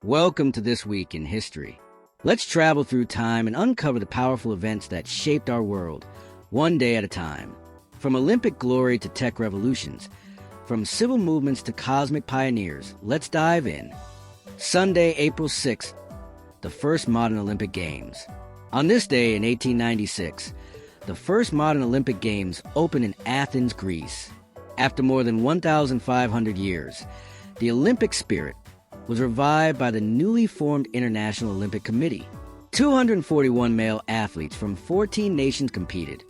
Welcome to This Week in History. Let's travel through time and uncover the powerful events that shaped our world, one day at a time. From Olympic glory to tech revolutions, from civil movements to cosmic pioneers, let's dive in. Sunday, April 6th, the first modern Olympic Games. On this day in 1896, the first modern Olympic Games opened in Athens, Greece. After more than 1,500 years, the Olympic spirit was revived by the newly formed International Olympic Committee. 241 male athletes from 14 nations competed,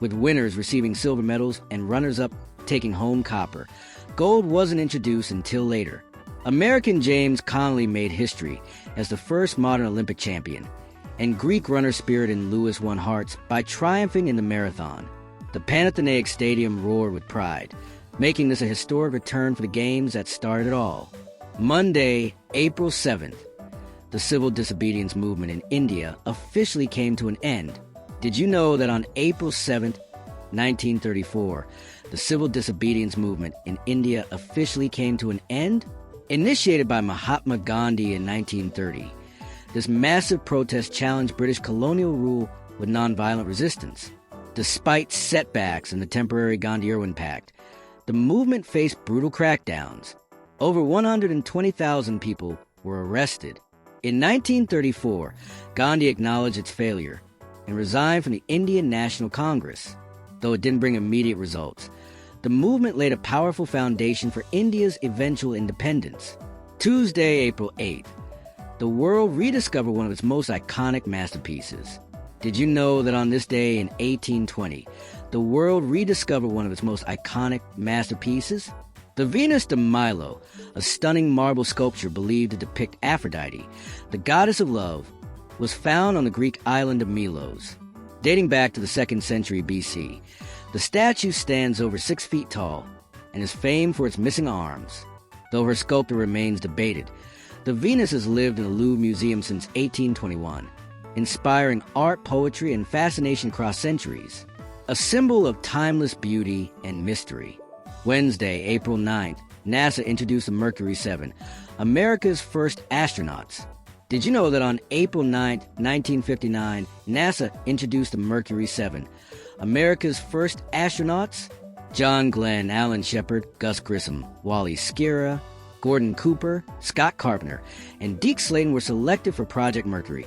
with winners receiving silver medals and runners-up taking home copper. Gold wasn't introduced until later. American James Connolly made history as the first modern Olympic champion, and Greek runner Spiridon Lewis won hearts by triumphing in the marathon. The Panathenaic Stadium roared with pride, making this a historic return for the games that started it all. Monday, April 7th, the civil disobedience movement in India officially came to an end. Did you know that on April 7th, 1934, the civil disobedience movement in India officially came to an end? Initiated by Mahatma Gandhi in 1930, this massive protest challenged British colonial rule with nonviolent resistance. Despite setbacks in the temporary Gandhi-Irwin Pact, the movement faced brutal crackdowns. Over 120,000 people were arrested. In 1934, Gandhi acknowledged its failure and resigned from the Indian National Congress. Though it didn't bring immediate results, the movement laid a powerful foundation for India's eventual independence. Tuesday, April 8th, the world rediscovered one of its most iconic masterpieces. Did you know that on this day in 1820, the world rediscovered one of its most iconic masterpieces? The Venus de Milo, a stunning marble sculpture believed to depict Aphrodite, the goddess of love, was found on the Greek island of Milos. Dating back to the 2nd century BC, the statue stands over 6 feet tall and is famed for its missing arms. Though her sculptor remains debated, the Venus has lived in the Louvre Museum since 1821, inspiring art, poetry, and fascination across centuries, a symbol of timeless beauty and mystery. Wednesday, April 9th, NASA introduced the Mercury 7, America's first astronauts. Did you know that on April 9th, 1959, NASA introduced the Mercury 7, America's first astronauts? John Glenn, Alan Shepard, Gus Grissom, Wally Schirra, Gordon Cooper, Scott Carpenter, and Deke Slayton were selected for Project Mercury,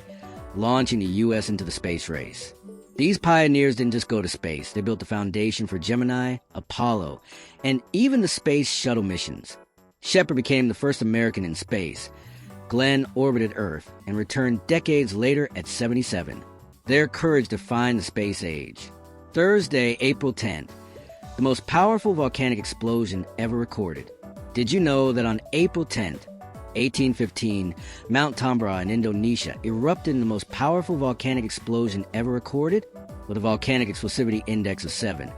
launching the U.S. into the space race. These pioneers didn't just go to space. They built the foundation for Gemini, Apollo, and even the Space Shuttle missions. Shepard became the first American in space. Glenn orbited Earth and returned decades later at 77. Their courage defined the space age. Thursday, April 10th, the most powerful volcanic explosion ever recorded. Did you know that on April 10th, 1815, Mount Tambora in Indonesia erupted in the most powerful volcanic explosion ever recorded? With a volcanic explosivity index of 7.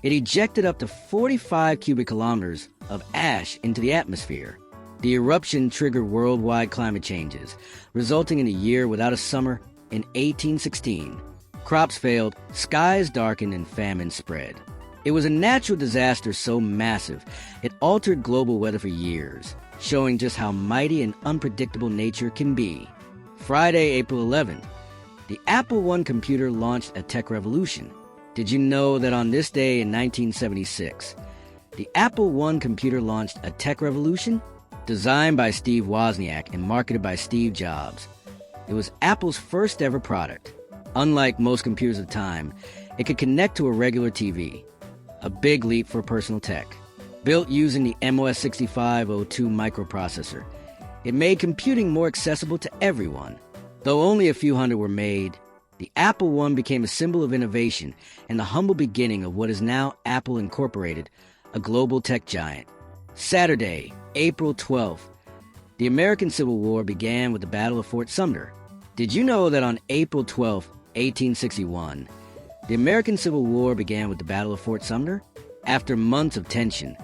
It ejected up to 45 cubic kilometers of ash into the atmosphere. The eruption triggered worldwide climate changes, resulting in a year without a summer in 1816. Crops failed, skies darkened, and famine spread. It was a natural disaster so massive, it altered global weather for years, showing just how mighty and unpredictable nature can be. Friday, April 11th, the Apple I computer launched a tech revolution. Did you know that on this day in 1976, the Apple I computer launched a tech revolution? Designed by Steve Wozniak and marketed by Steve Jobs, it was Apple's first ever product. Unlike most computers of the time, it could connect to a regular TV, a big leap for personal tech. Built using the MOS6502 microprocessor, it made computing more accessible to everyone. Though only a few hundred were made, the Apple I became a symbol of innovation and the humble beginning of what is now Apple Incorporated, a global tech giant. Saturday, April 12th, the American Civil War began with the Battle of Fort Sumter. Did you know that on April 12th, 1861, the American Civil War began with the Battle of Fort Sumter? After months of tension,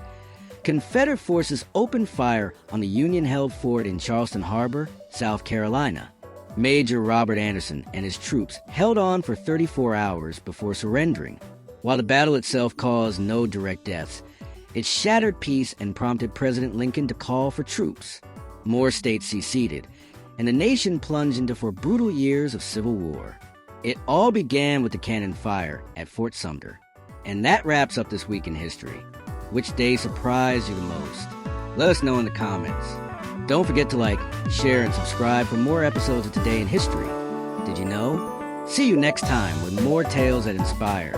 Confederate forces opened fire on the Union-held fort in Charleston Harbor, South Carolina. Major Robert Anderson and his troops held on for 34 hours before surrendering. While the battle itself caused no direct deaths, it shattered peace and prompted President Lincoln to call for troops. More states seceded, and the nation plunged into 4 brutal years of civil war. It all began with the cannon fire at Fort Sumter. And that wraps up this week in history. Which day surprised you the most? Let us know in the comments. Don't forget to like, share, and subscribe for more episodes of Today in History. Did you know? See you next time with more tales that inspire.